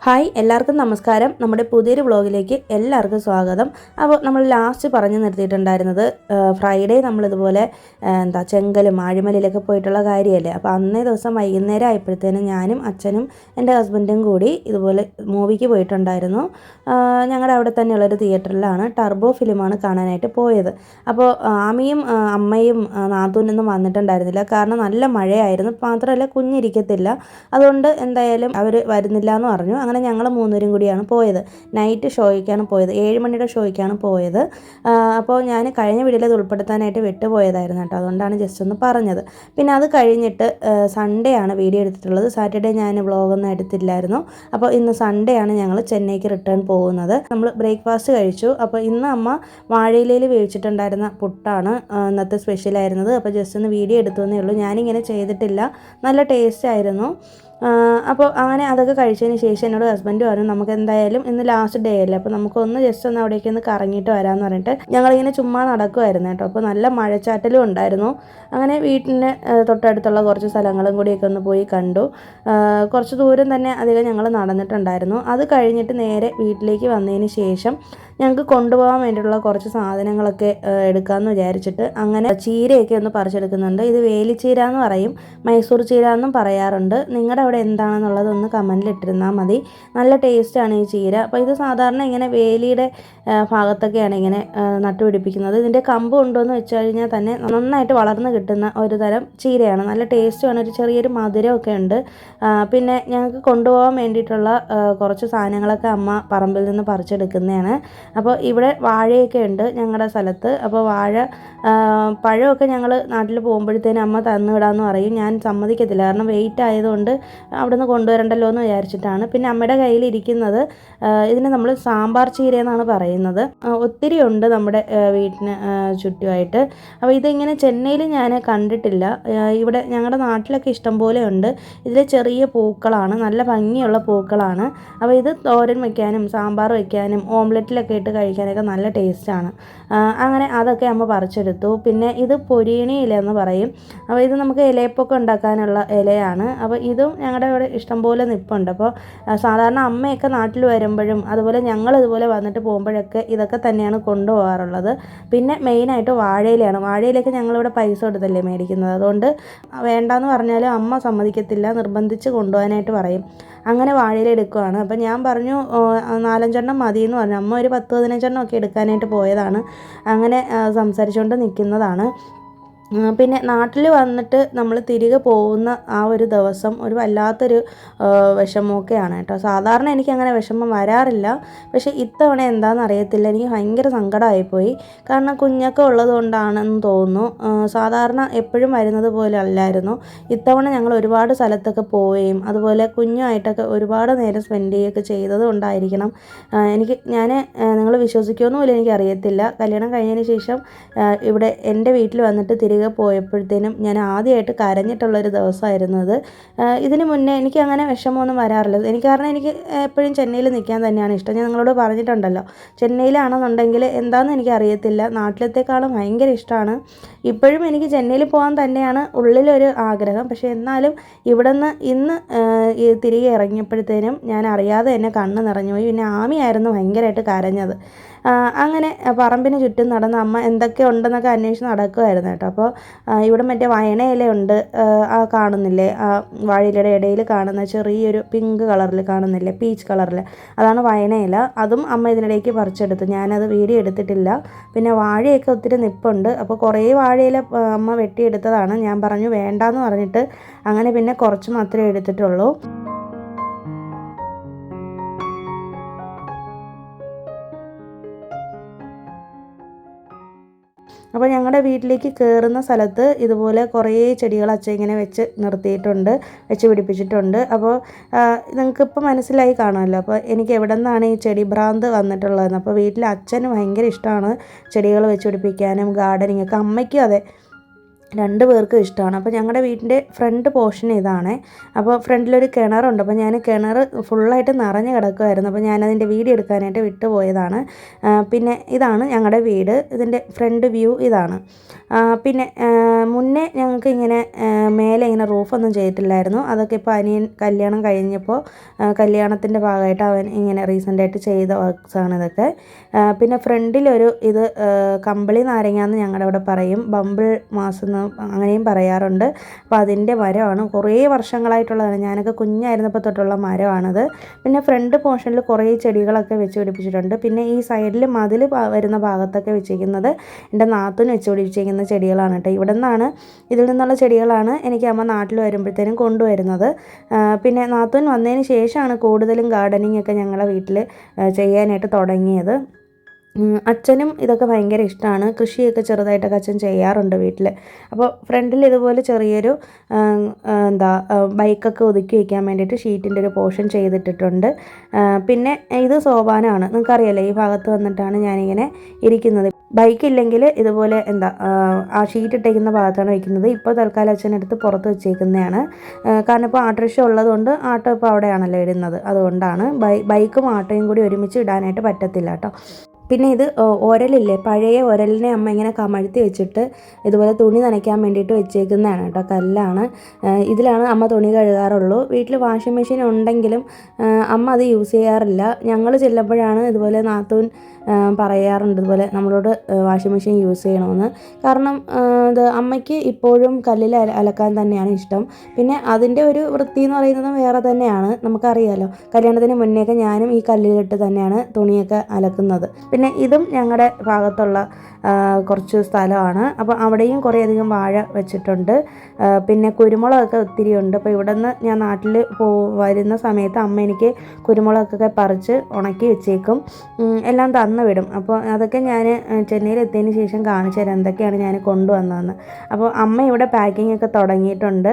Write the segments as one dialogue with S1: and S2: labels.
S1: Hi എല്ലാവർക്കും നമസ്കാരം. നമ്മുടെ പുതിയൊരു വ്ളോഗിലേക്ക് എല്ലാവർക്കും സ്വാഗതം. അപ്പോൾ നമ്മൾ ലാസ്റ്റ് പറഞ്ഞു നിർത്തിയിട്ടുണ്ടായിരുന്നത് ഫ്രൈഡേ നമ്മളിതുപോലെ ചെങ്കലും ആഴിമലയിലൊക്കെ പോയിട്ടുള്ള കാര്യമല്ലേ. അപ്പോൾ അന്നേ ദിവസം വൈകുന്നേരം ആയപ്പോഴത്തേനും ഞാനും അച്ഛനും എൻ്റെ ഹസ്ബൻഡും കൂടി ഇതുപോലെ മൂവിക്ക് പോയിട്ടുണ്ടായിരുന്നു. ഞങ്ങളുടെ അവിടെ തന്നെയുള്ളൊരു തിയേറ്ററിലാണ് ടർബോ ഫിലിമാണ് കാണാനായിട്ട് പോയത്. അപ്പോൾ ആമിയും അമ്മയും നാത്തൂനൊന്നും വന്നിട്ടുണ്ടായിരുന്നില്ല, കാരണം നല്ല മഴയായിരുന്നു. മാത്രമല്ല കുഞ്ഞിരിക്കത്തില്ല, അതുകൊണ്ട് എന്തായാലും അവർ വരുന്നില്ല എന്ന് പറഞ്ഞു. അങ്ങനെ ഞങ്ങൾ മൂന്നുപേരും കൂടിയാണ് പോയത്. നൈറ്റ് ഷോയ്ക്കാണ് പോയത്, 7 മണിയുടെ ഷോയ്ക്കാണ് പോയത്. അപ്പോൾ ഞാൻ കഴിഞ്ഞ വീഡിയോയിൽ അത് ഉൾപ്പെടുത്താനായിട്ട് വിട്ടുപോയതായിരുന്നു കേട്ടോ, അതുകൊണ്ടാണ് ജസ്റ്റ് ഒന്ന് പറഞ്ഞത്. പിന്നെ അത് കഴിഞ്ഞിട്ട് സൺഡേ ആണ് വീഡിയോ എടുത്തിട്ടുള്ളത്. സാറ്റർഡേ ഞാൻ വ്ളോഗൊന്നും എടുത്തില്ലായിരുന്നു. അപ്പോൾ ഇന്ന് സൺഡേ ആണ് ഞങ്ങൾ ചെന്നൈക്ക് റിട്ടേൺ പോകുന്നത്. നമ്മൾ ബ്രേക്ക്ഫാസ്റ്റ് കഴിച്ചു. അപ്പോൾ ഇന്ന് അമ്മ വാഴയിലയിൽ വേവിച്ചിട്ടുണ്ടായിരുന്ന പുട്ടാണ് ഇന്നത്തെ സ്പെഷ്യലായിരുന്നത്. അപ്പോൾ ജസ്റ്റ് ഒന്ന് വീഡിയോ എടുത്തു എന്നേ ഉള്ളൂ, ഞാനിങ്ങനെ ചെയ്തിട്ടില്ല. നല്ല ടേസ്റ്റ് ആയിരുന്നു. അപ്പോൾ അങ്ങനെ അതൊക്കെ കഴിച്ചതിന് ശേഷം എന്നോട് ഹസ്ബൻഡ് പറഞ്ഞു നമുക്ക് എന്തായാലും ഇന്ന് ലാസ്റ്റ് ഡേ അല്ലേ, അപ്പോൾ നമുക്കൊന്ന് ജസ്റ്റ് ഒന്ന് അവിടേക്ക് ഒന്ന് കറങ്ങിയിട്ട് വരാമെന്ന് പറഞ്ഞിട്ട് ഞങ്ങളിങ്ങനെ ചുമ്മാ നടക്കുമായിരുന്നു കേട്ടോ. അപ്പോൾ നല്ല മഴച്ചാറ്റലും ഉണ്ടായിരുന്നു. അങ്ങനെ വീട്ടിന് തൊട്ടടുത്തുള്ള കുറച്ച് സ്ഥലങ്ങളും കൂടിയൊക്കെ ഒന്ന് പോയി കണ്ടു. കുറച്ച് ദൂരം തന്നെ അധികം ഞങ്ങൾ നടന്നിട്ടുണ്ടായിരുന്നു. അത് കഴിഞ്ഞിട്ട് നേരെ വീട്ടിലേക്ക് വന്നതിന് ശേഷം ഞങ്ങൾക്ക് കൊണ്ടുപോകാൻ വേണ്ടിയിട്ടുള്ള കുറച്ച് സാധനങ്ങളൊക്കെ എടുക്കാമെന്ന് വിചാരിച്ചിട്ട് അങ്ങനെ ചീരയൊക്കെ ഒന്ന് പറിച്ചെടുക്കുന്നുണ്ട്. ഇത് വേലിച്ചീര എന്ന് പറയും, മൈസൂർ ചീര എന്നും പറയാറുണ്ട്. നിങ്ങളുടെ അവിടെ എന്താണെന്നുള്ളത് ഒന്ന് കമൻറ്റിൽ ഇട്ടിരുന്നാൽ മതി. നല്ല ടേസ്റ്റാണ് ഈ ചീര. അപ്പോൾ ഇത് സാധാരണ ഇങ്ങനെ വേലിയുടെ ഭാഗത്തൊക്കെയാണ് ഇങ്ങനെ നട്ടുപിടിപ്പിക്കുന്നത്. ഇതിൻ്റെ കമ്പ് കൊണ്ടുവന്ന് വെച്ച് കഴിഞ്ഞാൽ തന്നെ നന്നായിട്ട് വളർന്ന് കിട്ടുന്ന ഒരു തരം ചീരയാണ്. നല്ല ടേസ്റ്റുമാണ്, ഒരു ചെറിയൊരു മധുരമൊക്കെ ഉണ്ട്. പിന്നെ ഞങ്ങൾക്ക് കൊണ്ടുപോകാൻ വേണ്ടിയിട്ടുള്ള കുറച്ച് സാധനങ്ങളൊക്കെ അമ്മ പറമ്പിൽ നിന്ന് പറിച്ചെടുക്കുന്നതാണ്. അപ്പോൾ ഇവിടെ വാഴയൊക്കെ ഉണ്ട് ഞങ്ങളുടെ സ്ഥലത്ത്. അപ്പോൾ പഴമൊക്കെ ഞങ്ങൾ നാട്ടിൽ പോകുമ്പോഴത്തേനും അമ്മ തന്നുവിടാമെന്ന് പറയും. ഞാൻ സമ്മതിക്കത്തില്ല, കാരണം വെയിറ്റ് ആയതുകൊണ്ട് അവിടെ നിന്ന് കൊണ്ടുവരണ്ടല്ലോ എന്ന് വിചാരിച്ചിട്ടാണ്. പിന്നെ അമ്മയുടെ കയ്യിലിരിക്കുന്നത് ഇതിന് നമ്മൾ സാമ്പാർ ചീര എന്നാണ് പറയുന്നത്. ഒത്തിരി ഉണ്ട് നമ്മുടെ വീട്ടിന് ചുറ്റുമായിട്ട്. അപ്പോൾ ഇതിങ്ങനെ ചെന്നൈയിൽ ഞാൻ കണ്ടിട്ടില്ല. ഇവിടെ ഞങ്ങളുടെ നാട്ടിലൊക്കെ ഇഷ്ടംപോലെ ഉണ്ട്. ഇതിൽ ചെറിയ പൂക്കളാണ്, നല്ല ഭംഗിയുള്ള പൂക്കളാണ്. അപ്പോൾ ഇത് തോരൻ വയ്ക്കാനും സാമ്പാർ വയ്ക്കാനും ഓംലെറ്റിലൊക്കെ ഇട്ട് കഴിക്കാനൊക്കെ നല്ല ടേസ്റ്റാണ്. അങ്ങനെ അതൊക്കെ അമ്മ പറിച്ചെടുത്തു. പിന്നെ ഇത് പൊരിയണി ഇല എന്ന് പറയും. അപ്പോൾ ഇത് നമുക്ക് ഇലയപ്പൊക്കെ ഉണ്ടാക്കാനുള്ള ഇലയാണ്. അപ്പോൾ ഇതും ഞങ്ങളുടെ ഇവിടെ ഇഷ്ടംപോലെ നിൽപ്പുണ്ട്. അപ്പോൾ സാധാരണ അമ്മയൊക്കെ നാട്ടിൽ വരുമ്പോഴും അതുപോലെ ഞങ്ങൾ ഇതുപോലെ വന്നിട്ട് പോകുമ്പോഴൊക്കെ ഇതൊക്കെ തന്നെയാണ് കൊണ്ടുപോകാറുള്ളത്. പിന്നെ മെയിനായിട്ട് വാഴയിലയാണ്. വാഴയിലൊക്കെ ഞങ്ങളിവിടെ പൈസ കൊടുത്തല്ലേ മേടിക്കുന്നത്, അതുകൊണ്ട് വേണ്ടാന്ന് പറഞ്ഞാലും അമ്മ സമ്മതിക്കത്തില്ല, നിർബന്ധിച്ച് കൊണ്ടുപോകാനായിട്ട് പറയും. അങ്ങനെ വാഴയില എടുക്കുകയാണ്. അപ്പം ഞാൻ പറഞ്ഞു 4-5 മതി എന്ന് പറഞ്ഞു. അമ്മ ഒരു 10-15 ഒക്കെ എടുക്കാനായിട്ട് പോയതാണ്. അങ്ങനെ സംസാരിച്ചുകൊണ്ട് നിൽക്കുന്നതാണ്. പിന്നെ നാട്ടിൽ വന്നിട്ട് നമ്മൾ തിരികെ പോകുന്ന ആ ഒരു ദിവസം ഒരു വല്ലാത്തൊരു വിഷമമൊക്കെയാണ് കേട്ടോ. സാധാരണ എനിക്കങ്ങനെ വിഷമം വരാറില്ല, പക്ഷേ ഇത്തവണ എന്താണെന്ന് അറിയത്തില്ല, എനിക്ക് ഭയങ്കര സങ്കടമായിപ്പോയി. കാരണം കുഞ്ഞൊക്കെ ഉള്ളത് കൊണ്ടാണെന്ന് തോന്നുന്നു. സാധാരണ എപ്പോഴും വരുന്നത് പോലെ അല്ലായിരുന്നു. ഇത്തവണ ഞങ്ങൾ ഒരുപാട് സ്ഥലത്തൊക്കെ പോവുകയും അതുപോലെ കുഞ്ഞുമായിട്ടൊക്കെ ഒരുപാട് നേരം സ്പെൻഡ് ചെയ്യുകയൊക്കെ ചെയ്തത് കൊണ്ടായിരിക്കണം നിങ്ങൾ വിശ്വസിക്കുമെന്ന് പോലും എനിക്കറിയത്തില്ല. കല്യാണം കഴിഞ്ഞതിന് ശേഷം ഇവിടെ എൻ്റെ വീട്ടിൽ വന്നിട്ട് തിരികെ പോയപ്പോഴത്തേനും ഞാൻ ആദ്യമായിട്ട് കരഞ്ഞിട്ടുള്ളൊരു ദിവസമായിരുന്നു അത്. ഇതിന് മുന്നേ എനിക്ക് അങ്ങനെ വിഷമമൊന്നും വരാറില്ല. കാരണം എനിക്ക് എപ്പോഴും ചെന്നൈയിൽ നിൽക്കാൻ തന്നെയാണ് ഇഷ്ടം. ഞാൻ നിങ്ങളോട് പറഞ്ഞിട്ടുണ്ടല്ലോ, ചെന്നൈയിലാണെന്നുണ്ടെങ്കിൽ എന്താണെന്ന് എനിക്കറിയത്തില്ല, നാട്ടിലത്തേക്കാളും ഭയങ്കര ഇഷ്ടമാണ്. ഇപ്പോഴും എനിക്ക് ചെന്നൈയിൽ പോകാൻ തന്നെയാണ് ഉള്ളിലൊരു ആഗ്രഹം. പക്ഷേ എന്നാലും ഇവിടെ നിന്ന് ഇന്ന് തിരികെ ഇറങ്ങിയപ്പോഴത്തേനും ഞാൻ അറിയാതെ തന്നെ കണ്ണ് നിറഞ്ഞു പോയി. പിന്നെ ആമിയായിരുന്നു ഭയങ്കരമായിട്ട് കരഞ്ഞത്. അങ്ങനെ പറമ്പിന് ചുറ്റും നടന്ന് അമ്മ എന്തൊക്കെ ഉണ്ടെന്നൊക്കെ അന്വേഷിച്ച് നടക്കുമായിരുന്നു കേട്ടോ. അപ്പോൾ ഇവിടെ മറ്റേ വയണയിലയുണ്ട്, കാണുന്നില്ലേ, വാഴയിലയുടെ ഇടയിൽ കാണുന്ന ചെറിയൊരു പിങ്ക് കളറിൽ കാണുന്നില്ലേ, പീച്ച് കളറിൽ, അതാണ് വയണയില. അതും അമ്മ ഇതിനിടയ്ക്ക് പറിച്ചെടുത്തു. ഞാനത് വീഡിയോ എടുത്തിട്ടില്ല. പിന്നെ വാഴയൊക്കെ ഒത്തിരി നിൽപ്പുണ്ട്. അപ്പോൾ കുറേ വാഴയില അമ്മ വെട്ടിയെടുത്തതാണ്. ഞാൻ പറഞ്ഞു വേണ്ടാന്ന് പറഞ്ഞിട്ട് അങ്ങനെ പിന്നെ കുറച്ച് മാത്രമേ എടുത്തിട്ടുള്ളൂ. അപ്പോൾ ഞങ്ങളുടെ വീട്ടിലേക്ക് കയറുന്ന സ്ഥലത്ത് ഇതുപോലെ കുറേ ചെടികൾ അച്ഛൻ ഇങ്ങനെ വെച്ച് നിർത്തിയിട്ടുണ്ട്, വെച്ച് പിടിപ്പിച്ചിട്ടുണ്ട്. അപ്പോൾ നിങ്ങൾക്കിപ്പോൾ മനസ്സിലായി കാണുമല്ലോ അപ്പോൾ എനിക്ക് എവിടെ നിന്നാണ് ഈ ചെടി ഭ്രാന്ത് വന്നിട്ടുള്ളതെന്ന്. അപ്പോൾ വീട്ടിൽ അച്ഛന് ഭയങ്കര ഇഷ്ടമാണ് ചെടികൾ വെച്ച് പിടിപ്പിക്കാനും ഗാർഡനിങ് ഒക്കെ. അമ്മയ്ക്കും അതെ, രണ്ട് പേർക്കും ഇഷ്ടമാണ്. അപ്പോൾ ഞങ്ങളുടെ വീടിൻ്റെ ഫ്രണ്ട് പോർഷൻ ഇതാണ്. അപ്പോൾ ഫ്രണ്ടിലൊരു കിണറുണ്ട്. അപ്പോൾ ഞാൻ കിണർ ഫുള്ളായിട്ട് നിറഞ്ഞ് കിടക്കുമായിരുന്നു. അപ്പോൾ ഞാനതിൻ്റെ വീഡിയോ എടുക്കാനായിട്ട് വിട്ടുപോയതാണ്. പിന്നെ ഇതാണ് ഞങ്ങളുടെ വീട്. ഇതിൻ്റെ ഫ്രണ്ട് വ്യൂ ഇതാണ്. പിന്നെ മുന്നേ ഞങ്ങൾക്ക് ഇങ്ങനെ മേലെ ഇങ്ങനെ റൂഫൊന്നും ചെയ്തിട്ടില്ലായിരുന്നു. അതൊക്കെ ഇപ്പോൾ അനിയൻ കല്യാണം കഴിഞ്ഞപ്പോൾ കല്യാണത്തിൻ്റെ ഭാഗമായിട്ട് അവൻ ഇങ്ങനെ റീസെൻ്റായിട്ട് ചെയ്ത വർക്ക്സാണ് ഇതൊക്കെ. പിന്നെ ഫ്രണ്ടിലൊരു ഇത് കമ്പിളി നാരങ്ങ എന്ന് ഞങ്ങളുടെ ഇവിടെ പറയും, ബമ്പിൾ മാസം അങ്ങനെയും പറയാറുണ്ട്. അപ്പോൾ അതിൻ്റെ മരമാണ്, കുറേ വർഷങ്ങളായിട്ടുള്ളതാണ്. ഞാനൊക്കെ കുഞ്ഞായിരുന്നപ്പോൾ തൊട്ടുള്ള മരമാണത്. പിന്നെ ഫ്രണ്ട് പോർഷനിൽ കുറേ ചെടികളൊക്കെ വെച്ച് പിടിപ്പിച്ചിട്ടുണ്ട്. പിന്നെ ഈ സൈഡിൽ മതിൽ വരുന്ന ഭാഗത്തൊക്കെ വെച്ചിരിക്കുന്നത് എൻ്റെ നാത്തൂന് വെച്ച് പിടിപ്പിച്ചിരിക്കുന്ന ചെടികളാണ് കേട്ടോ. ഇതിൽ നിന്നുള്ള ചെടികളാണ് എനിക്ക് അമ്മ നാട്ടിൽ വരുമ്പോഴത്തേനും കൊണ്ടുവരുന്നത്. പിന്നെ നാത്തൂൻ വന്നതിന് ശേഷമാണ് കൂടുതലും ഗാർഡനിങ് ഒക്കെ ഞങ്ങളുടെ വീട്ടിൽ ചെയ്യാനായിട്ട് തുടങ്ങിയത്. അച്ഛനും ഇതൊക്കെ ഭയങ്കര ഇഷ്ടമാണ്. കൃഷിയൊക്കെ ചെറുതായിട്ടൊക്കെ അച്ഛൻ ചെയ്യാറുണ്ട് വീട്ടിൽ. അപ്പോൾ ഫ്രണ്ടിൽ ഇതുപോലെ ചെറിയൊരു ബൈക്കൊക്കെ ഒതുക്കി വയ്ക്കാൻ വേണ്ടിയിട്ട് ഷീറ്റിൻ്റെ ഒരു പോർഷൻ ചെയ്തിട്ടിട്ടുണ്ട്. പിന്നെ ഇത് സോപാനമാണ്. നിങ്ങൾക്കറിയാലോ, ഈ ഭാഗത്ത് വന്നിട്ടാണ് ഞാനിങ്ങനെ ഇരിക്കുന്നത്. ബൈക്കില്ലെങ്കിൽ ഇതുപോലെ ആ ഷീറ്റ് ഇട്ടേക്കുന്ന ഭാഗത്താണ് വയ്ക്കുന്നത്. ഇപ്പോൾ തൽക്കാലം അച്ഛനെടുത്ത് പുറത്ത് വെച്ചേക്കുന്നതാണ്. കാരണം ഇപ്പോൾ ആട്ടോറിക്ഷ ഉള്ളതുകൊണ്ട് ആട്ടോ ഇപ്പോൾ അവിടെയാണല്ലോ ഇടുന്നത്. അതുകൊണ്ടാണ് ബൈക്കും ആട്ടോയും കൂടി ഒരുമിച്ച് ഇടാനായിട്ട് പറ്റത്തില്ല കേട്ടോ. പിന്നെ ഇത് ഉരലില്ലേ, പഴയ ഉരലിനെ അമ്മ ഇങ്ങനെ കമഴ്ത്തി വെച്ചിട്ട് ഇതുപോലെ തുണി നനയ്ക്കാൻ വേണ്ടിയിട്ട് വെച്ചേക്കുന്നതാണ് കേട്ടോ. കല്ലാണ്. ഇതിലാണ് അമ്മ തുണി കഴുകാറുള്ളൂ. വീട്ടിൽ വാഷിംഗ് മെഷീൻ ഉണ്ടെങ്കിലും അമ്മ അത് യൂസ് ചെയ്യാറില്ല. ഞങ്ങൾ ചെല്ലുമ്പോഴാണ് ഇതുപോലെ നാത്തൂൻ പറയാറുണ്ട് ഇതുപോലെ നമ്മളോട് വാഷിംഗ് മെഷീൻ യൂസ് ചെയ്യണമെന്ന്. കാരണം ഇത് അമ്മയ്ക്ക് ഇപ്പോഴും കല്ലിൽ അലക്കാൻ തന്നെയാണ് ഇഷ്ടം. പിന്നെ അതിൻ്റെ ഒരു വൃത്തി എന്ന് പറയുന്നത് വേറെ തന്നെയാണ്. നമുക്കറിയാലോ, കല്യാണത്തിന് മുന്നേയൊക്കെ ഞാനും ഈ കല്ലിലിട്ട് തന്നെയാണ് തുണിയൊക്കെ അലക്കുന്നത്. പിന്നെ ഇതും ഞങ്ങളുടെ ഭാഗത്തുള്ള കുറച്ച് സ്ഥലമാണ്. അപ്പോൾ അവിടെയും കുറേയധികം വാഴ വെച്ചിട്ടുണ്ട്. പിന്നെ കുരുമുളകൊക്കെ ഒത്തിരി ഉണ്ട്. അപ്പോൾ ഇവിടെ നിന്ന് ഞാൻ നാട്ടിൽ വരുന്ന സമയത്ത് അമ്മ എനിക്ക് കുരുമുളകൊക്കെ പറിച്ച് ഉണക്കി വെച്ചേക്കും, എല്ലാം തന്നു വിടും. അപ്പോൾ അതൊക്കെ ഞാൻ ചെന്നൈയിൽ എത്തിയതിന് ശേഷം കാണിച്ചു തരാം എന്തൊക്കെയാണ് ഞാൻ കൊണ്ടുവന്നതെന്ന്. അപ്പോൾ അമ്മ ഇവിടെ പാക്കിംഗ് ഒക്കെ തുടങ്ങിയിട്ടുണ്ട്.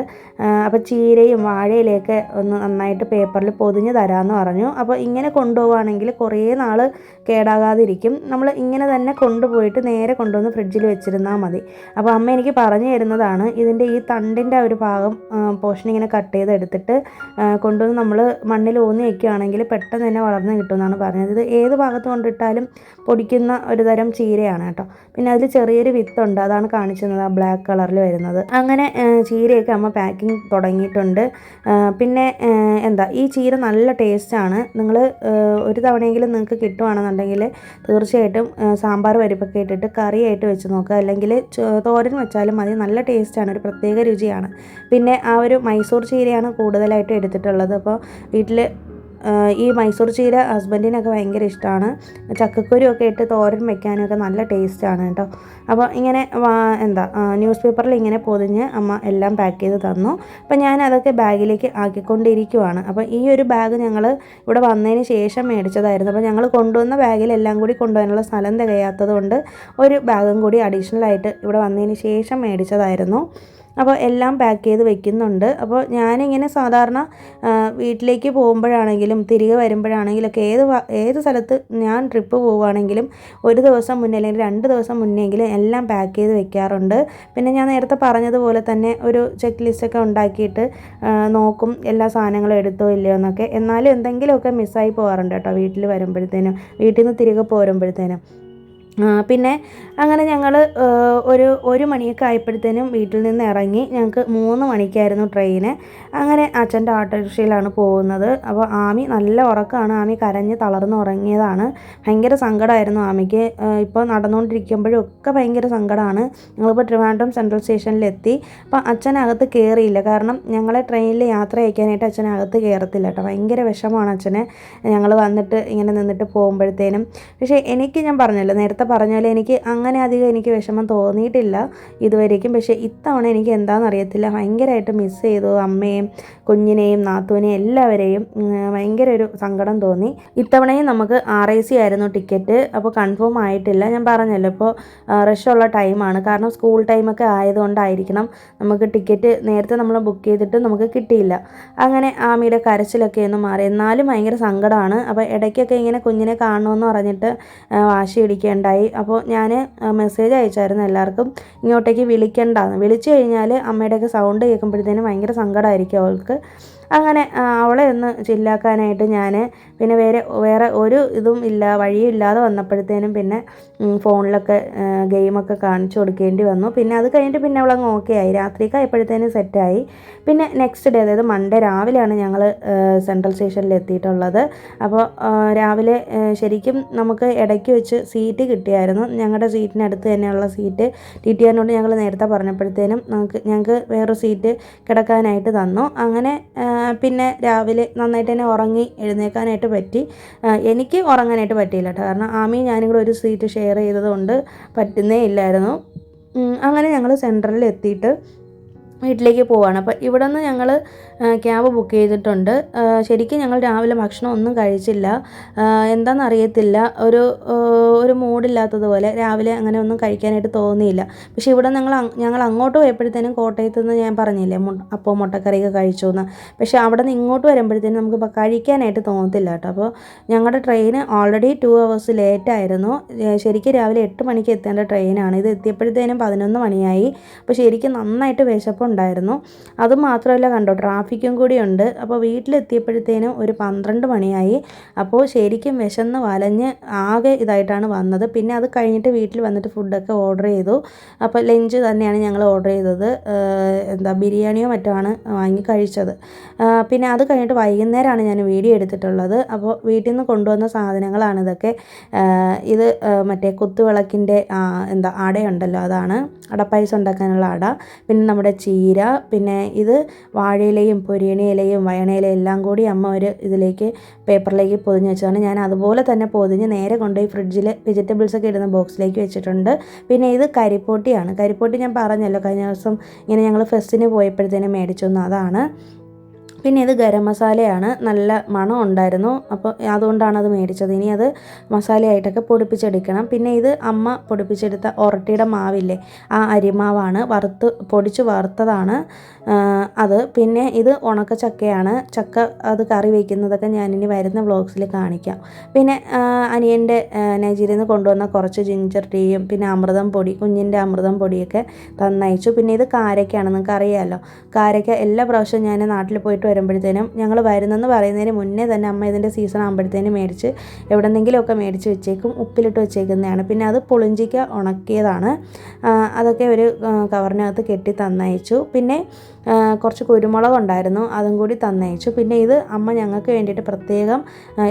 S1: അപ്പോൾ ചീരയും വാഴയിലൊക്കെ ഒന്ന് നന്നായിട്ട് പേപ്പറിൽ പൊതിഞ്ഞ് തരാമെന്ന് പറഞ്ഞു. അപ്പോൾ ഇങ്ങനെ കൊണ്ടുപോവുകയാണെങ്കിൽ കുറേ നാൾ കേടാകാതിരിക്കും. നമ്മൾ ഇങ്ങനെ തന്നെ കൊണ്ടുപോയിട്ട് നേരെ കൊണ്ടുവന്ന് ഫ്രിഡ്ജിൽ വെച്ചിരുന്നാൽ മതി. അപ്പോൾ അമ്മ എനിക്ക് പറഞ്ഞു തരുന്നതാണ്, ഇതിൻ്റെ ഈ തണ്ടിൻ്റെ ഒരു ഭാഗം പോർഷൻ ഇങ്ങനെ കട്ട് ചെയ്തെടുത്തിട്ട് കൊണ്ടുവന്ന് നമ്മൾ മണ്ണിൽ ഊന്നി വയ്ക്കുകയാണെങ്കിൽ പെട്ടെന്ന് തന്നെ വളർന്ന് കിട്ടുമെന്നാണ് പറഞ്ഞത്. ഇത് ഏത് ഭാഗത്ത് കൊണ്ടിട്ടാലും പൊടിക്കുന്ന ഒരു തരം ചീരയാണ് കേട്ടോ. പിന്നെ അതിൽ ചെറിയൊരു വിത്തുണ്ട്, അതാണ് കാണിച്ചിരുന്നത്, ആ ബ്ലാക്ക് കളറിൽ വരുന്നത്. അങ്ങനെ ചീരയൊക്കെ അമ്മ പാക്കിങ് തുടങ്ങിയിട്ടുണ്ട്. പിന്നെ ഈ ചീര നല്ല ടേസ്റ്റാണ്. നിങ്ങൾ ഒരു തവണയെങ്കിലും നിങ്ങൾക്ക് കിട്ടുവാണെന്നുണ്ടെങ്കിൽ തീർച്ചയായിട്ടും സാമ്പാർ പരിപ്പൊക്കെ ഇട്ടിട്ട് കറിയായിട്ട് വെച്ച് നോക്കുക, അല്ലെങ്കിൽ തോരൻ വെച്ചാലും മതി. നല്ല ടേസ്റ്റാണ്, ഒരു പ്രത്യേക രുചിയാണ്. പിന്നെ ആ ഒരു മൈസൂർ ചീരയാണ് കൂടുതലായിട്ട് എടുത്തിട്ടുള്ളത്. അപ്പോൾ വീട്ടിൽ ഈ മൈസൂർ ചീര ഹസ്ബൻഡിനൊക്കെ ഭയങ്കര ഇഷ്ടമാണ്. ചക്കക്കുരുവൊക്കെ ഇട്ട് തോരൻ വെക്കാനൊക്കെ നല്ല ടേസ്റ്റാണ് കേട്ടോ. അപ്പോൾ ഇങ്ങനെ ന്യൂസ് പേപ്പറിൽ ഇങ്ങനെ പൊതിഞ്ഞ് അമ്മ എല്ലാം പാക്ക് ചെയ്ത് തന്നു. അപ്പോൾ ഞാൻ അതൊക്കെ ബാഗിലേക്ക് ആക്കിക്കൊണ്ടിരിക്കുവാണ്. അപ്പോൾ ഈ ഒരു ബാഗ് ഞങ്ങൾ ഇവിടെ വന്നതിന് ശേഷം മേടിച്ചതായിരുന്നു. അപ്പോൾ ഞങ്ങൾ കൊണ്ടുവന്ന ബാഗിലെല്ലാം കൂടി കൊണ്ടുപോകാനുള്ള സ്ഥലം തികയാത്തത് കൊണ്ട് ഒരു ബാഗും കൂടി അഡീഷണലായിട്ട് ഇവിടെ വന്നതിന് ശേഷം മേടിച്ചതായിരുന്നു. അപ്പോൾ എല്ലാം പാക്ക് ചെയ്ത് വെക്കുന്നുണ്ട്. അപ്പോൾ ഞാനിങ്ങനെ സാധാരണ വീട്ടിലേക്ക് പോകുമ്പോഴാണെങ്കിലും തിരികെ വരുമ്പോഴാണെങ്കിലൊക്കെ ഏത് സ്ഥലത്ത് ഞാൻ ട്രിപ്പ് പോവുകയാണെങ്കിലും ഒരു ദിവസം മുന്നേ അല്ലെങ്കിൽ 2 ദിവസം മുന്നെങ്കിലും എല്ലാം പാക്ക് ചെയ്ത് വെക്കാറുണ്ട്. പിന്നെ ഞാൻ നേരത്തെ പറഞ്ഞതുപോലെ തന്നെ ഒരു ചെക്ക് ലിസ്റ്റൊക്കെ ഉണ്ടാക്കിയിട്ട് നോക്കും എല്ലാ സാധനങ്ങളും എടുത്തോ ഇല്ലയോ എന്നൊക്കെ. എന്നാലും എന്തെങ്കിലുമൊക്കെ മിസ്സായി പോകാറുണ്ട് കേട്ടോ വീട്ടിൽ നിന്ന് തിരികെ പോരുമ്പോഴത്തേനും. പിന്നെ അങ്ങനെ ഞങ്ങൾ ഒരു മണിയൊക്കെ ആയപ്പോഴത്തേനും വീട്ടിൽ നിന്ന് ഇറങ്ങി. ഞങ്ങൾക്ക് 3 മണിക്കായിരുന്നു ട്രെയിന്. അങ്ങനെ അച്ഛൻ്റെ ഓട്ടോറിക്ഷയിലാണ് പോകുന്നത്. അപ്പോൾ ആമി നല്ല ഉറക്കമാണ്. ആമി കരഞ്ഞ് തളർന്ന് ഉറങ്ങിയതാണ്. ഭയങ്കര സങ്കടമായിരുന്നു ആമിക്ക്. ഇപ്പോൾ നടന്നുകൊണ്ടിരിക്കുമ്പോഴും ഒക്കെ ഭയങ്കര സങ്കടമാണ്. ഞങ്ങളിപ്പോൾ ട്രിവാൻഡ്രം സെൻട്രൽ സ്റ്റേഷനിലെത്തി. അപ്പോൾ അച്ഛനകത്ത് കയറിയില്ല. കാരണം ഞങ്ങളെ ട്രെയിനിൽ യാത്ര അയക്കാനായിട്ട് അച്ഛനകത്ത് കയറത്തില്ല കേട്ടോ. ഭയങ്കര വിഷമമാണ് അച്ഛന് ഞങ്ങൾ വന്നിട്ട് ഇങ്ങനെ നിന്നിട്ട് പോകുമ്പോഴത്തേനും. പക്ഷേ ഞാൻ പറഞ്ഞല്ലോ, നേരത്തെ പറഞ്ഞാൽ എനിക്ക് അങ്ങനെ അധികം വിഷമം തോന്നിയിട്ടില്ല ഇതുവരേക്കും. പക്ഷേ ഇത്തവണ എനിക്ക് എന്താണെന്നറിയത്തില്ല, ഭയങ്കരമായിട്ട് മിസ് ചെയ്തു അമ്മയും കുഞ്ഞിനെയും നാത്തൂനെയും എല്ലാവരെയും. ഭയങ്കര ഒരു സങ്കടം തോന്നി. ഇത്തവണയും നമുക്ക് RIC ആയിരുന്നു ടിക്കറ്റ്. അപ്പോൾ കൺഫേം ആയിട്ടില്ല. ഞാൻ പറഞ്ഞല്ലോ, ഇപ്പോൾ റഷുള്ള ടൈമാണ്. കാരണം സ്കൂൾ ടൈമൊക്കെ ആയതുകൊണ്ടായിരിക്കണം നമുക്ക് ടിക്കറ്റ് നേരത്തെ നമ്മൾ ബുക്ക് ചെയ്തിട്ട് നമുക്ക് കിട്ടിയില്ല. അങ്ങനെ ആമിയുടെ കരച്ചിലൊക്കെ ഒന്ന് മാറി. എന്നാലും ഭയങ്കര സങ്കടമാണ്. അപ്പോൾ ഇടയ്ക്കൊക്കെ ഇങ്ങനെ കുഞ്ഞിനെ കാണണമെന്ന് പറഞ്ഞിട്ട് വാശി പിടിക്കേണ്ടായി. സെറ്റായി. അപ്പോൾ ഞാൻ മെസ്സേജ് അയച്ചായിരുന്നു എല്ലാവർക്കും ഇങ്ങോട്ടേക്ക് വിളിക്കണ്ടെന്ന്. വിളിച്ചു കഴിഞ്ഞാൽ അമ്മയുടെയൊക്കെ സൗണ്ട് കേൾക്കുമ്പോഴത്തേനും ഭയങ്കര സങ്കടമായിരിക്കും അവൾക്ക്. അങ്ങനെ അവളെ ഒന്ന് ചില്ലാക്കാനായിട്ട് ഞാൻ പിന്നെ വേറെ ഒരു ഇതും ഇല്ല, വഴിയും ഇല്ലാതെ വന്നപ്പോഴത്തേനും പിന്നെ ഫോണിലൊക്കെ ഗെയിമൊക്കെ കാണിച്ചു കൊടുക്കേണ്ടി വന്നു. പിന്നെ അത് കഴിഞ്ഞിട്ട് പിന്നെ അവളങ്ങ് ഓക്കെ ആയി. രാത്രിക്കായപ്പോഴത്തേനും സെറ്റായി. പിന്നെ നെക്സ്റ്റ് ഡേ, അതായത് മൺഡേ രാവിലെയാണ് ഞങ്ങൾ സെൻട്രൽ സ്റ്റേഷനിൽ എത്തിയിട്ടുള്ളത്. അപ്പോൾ രാവിലെ ശരിക്കും നമുക്ക് ഇടയ്ക്ക് വെച്ച് സീറ്റ് കിട്ടിയായിരുന്നു. ഞങ്ങളുടെ സീറ്റിനടുത്ത് തന്നെയുള്ള സീറ്റ് TTRനോട് ഞങ്ങൾ നേരത്തെ പറഞ്ഞപ്പോഴത്തേനും ഞങ്ങൾക്ക് വേറൊരു സീറ്റ് കിടക്കാനായിട്ട് തന്നു. അങ്ങനെ പിന്നെ രാവിലെ നന്നായിട്ട് തന്നെ ഉറങ്ങി എഴുന്നേൽക്കാനായിട്ട് പറ്റി. എനിക്ക് ഉറങ്ങാനായിട്ട് പറ്റിയില്ല കേട്ടോ, കാരണം ആമിയും ഞാനും കൂടെ ഒരു സീറ്റ് ഷെയർ ചെയ്തതുകൊണ്ട് പറ്റുന്നേ ഇല്ലായിരുന്നു. അങ്ങനെ ഞങ്ങൾ സെൻട്രലിൽ എത്തിയിട്ട് വീട്ടിലേക്ക് പോവുകയാണ്. അപ്പോൾ ഇവിടെ നിന്ന് ഞങ്ങൾ ക്യാബ് ബുക്ക് ചെയ്തിട്ടുണ്ട്. ശരിക്കും ഞങ്ങൾ രാവിലെ ഭക്ഷണം ഒന്നും കഴിച്ചില്ല. എന്താണെന്നറിയത്തില്ല, ഒരു മൂഡില്ലാത്തതുപോലെ രാവിലെ അങ്ങനെ ഒന്നും കഴിക്കാനായിട്ട് തോന്നിയില്ല. പക്ഷേ ഇവിടെ ഞങ്ങൾ അങ്ങോട്ട് പോയപ്പോഴത്തേനും കോട്ടയത്ത് നിന്ന് ഞാൻ പറഞ്ഞില്ലേ അപ്പോൾ മുട്ടക്കറിയൊക്കെ കഴിച്ചു എന്ന്. പക്ഷേ അവിടെ നിന്ന് ഇങ്ങോട്ട് വരുമ്പോഴത്തേനും നമുക്ക് കഴിക്കാനായിട്ട് തോന്നത്തില്ല കേട്ടോ. അപ്പോൾ ഞങ്ങളുടെ ട്രെയിൻ ഓൾറെഡി 2 hours ലേറ്റായിരുന്നു. ശരിക്കും രാവിലെ 8 മണിക്ക് എത്തേണ്ട ട്രെയിനാണ്. ഇത് എത്തിയപ്പോഴത്തേനും 11 മണിയായി. അപ്പോൾ ശരിക്കും നന്നായിട്ട് വിശപ്പുണ്ടായിരുന്നു. അതുമാത്രമല്ല കണ്ടോ, ട്രാഫിക്കും കൂടിയുണ്ട്. അപ്പോൾ വീട്ടിലെത്തിയപ്പോഴത്തേനും ഒരു 12 മണിയായി. അപ്പോൾ ശരിക്കും വിശന്ന് വലഞ്ഞ് ആകെ ഇതായിട്ടാണ് വന്നത്. പിന്നെ അത് കഴിഞ്ഞിട്ട് വീട്ടിൽ വന്നിട്ട് ഫുഡൊക്കെ ഓർഡർ ചെയ്തു. അപ്പോൾ ലഞ്ച് തന്നെയാണ് ഞങ്ങൾ ഓർഡർ ചെയ്തത്. ബിരിയാണിയോ മറ്റോ ആണ് വാങ്ങി കഴിച്ചത്. പിന്നെ അത് കഴിഞ്ഞിട്ട് വൈകുന്നേരമാണ് ഞാൻ വീഡിയോ എടുത്തിട്ടുള്ളത്. അപ്പോൾ വീട്ടിൽ നിന്ന് കൊണ്ടുവന്ന സാധനങ്ങളാണ് ഇതൊക്കെ. ഇത് മറ്റേ കുത്തുവിളക്കിൻ്റെ അടയുണ്ടല്ലോ, അതാണ് അടപ്പായസം ഉണ്ടാക്കാനുള്ള അട. പിന്നെ നമ്മുടെ ചീര, പിന്നെ ഇത് വാഴയിലയും പൊരിയണയിലയും വയണയിലയും എല്ലാം കൂടി അമ്മ ഒരു ഇതിലേക്ക് പേപ്പറിലേക്ക് പൊതിഞ്ഞ് വെച്ചതാണ്. ഞാൻ അതുപോലെ തന്നെ പൊതിഞ്ഞ് നേരെ കൊണ്ടുപോയി ഫ്രിഡ്ജിൽ വെജിറ്റബിൾസൊക്കെ ഇടുന്ന ബോക്സിലേക്ക് വെച്ചിട്ടുണ്ട്. പിന്നെ ഇത് കരിപ്പോട്ടിയാണ്. കരിപ്പോട്ടി ഞാൻ പറഞ്ഞല്ലോ കഴിഞ്ഞ ദിവസം ഇങ്ങനെ ഞങ്ങൾ ഫെസ്റ്റിന് പോയപ്പോഴത്തേനും മേടിച്ചൊന്ന്, അതാണ്. പിന്നെ ഇത് ഗരം മസാലയാണ്. നല്ല മണം ഉണ്ടായിരുന്നു, അപ്പോൾ അതുകൊണ്ടാണ് അത് മേടിച്ചത്. ഇനി അത് മസാലയായിട്ടൊക്കെ പൊടിപ്പിച്ചെടുക്കണം. പിന്നെ ഇത് അമ്മ പൊടിപ്പിച്ചെടുത്ത ഒറട്ടിയുടെ മാവില്ലേ, ആ അരിമാവാണ്, പൊടിച്ച് വറുത്തതാണ് അത്. പിന്നെ ഇത് ഉണക്ക ചക്കയാണ്. ചക്ക അത് കറി വയ്ക്കുന്നതൊക്കെ ഞാനിനി വരുന്ന വ്ളോഗ്സിൽ കാണിക്കാം. പിന്നെ അനിയൻ്റെ നൈജീരിയയിൽ നിന്ന് കൊണ്ടുവന്ന കുറച്ച് ജിഞ്ചർ ടീയും പിന്നെ അമൃതം പൊടി, കുഞ്ഞിൻ്റെ അമൃതം പൊടിയൊക്കെ തന്നയച്ചു. പിന്നെ ഇത് കാരയ്ക്കാണ്, നിങ്ങൾക്ക് അറിയാമല്ലോ. കാരയ്ക്ക എല്ലാ പ്രാവശ്യവും ഞാൻ നാട്ടിൽ പോയിട്ട് വരുമ്പോഴത്തേനും ഞങ്ങൾ വരുന്നെന്ന് പറയുന്നതിന് മുന്നേ തന്നെ അമ്മ ഇതിൻ്റെ സീസൺ ആകുമ്പോഴത്തേനും മേടിച്ച് എവിടെന്നെങ്കിലുമൊക്കെ മേടിച്ച് വെച്ചേക്കും, ഉപ്പിലിട്ട് വെച്ചേക്കുന്നതാണ്. പിന്നെ അത് പുളിഞ്ചിക്ക ഉണക്കിയതാണ്. അതൊക്കെ ഒരു കവറിനകത്ത് കെട്ടി തന്നയച്ചു. പിന്നെ കുറച്ച് കുരുമുളക് ഉണ്ടായിരുന്നു, അതും കൂടി തന്നയച്ചു. പിന്നെ ഇത് അമ്മ ഞങ്ങൾക്ക് വേണ്ടിയിട്ട് പ്രത്യേകം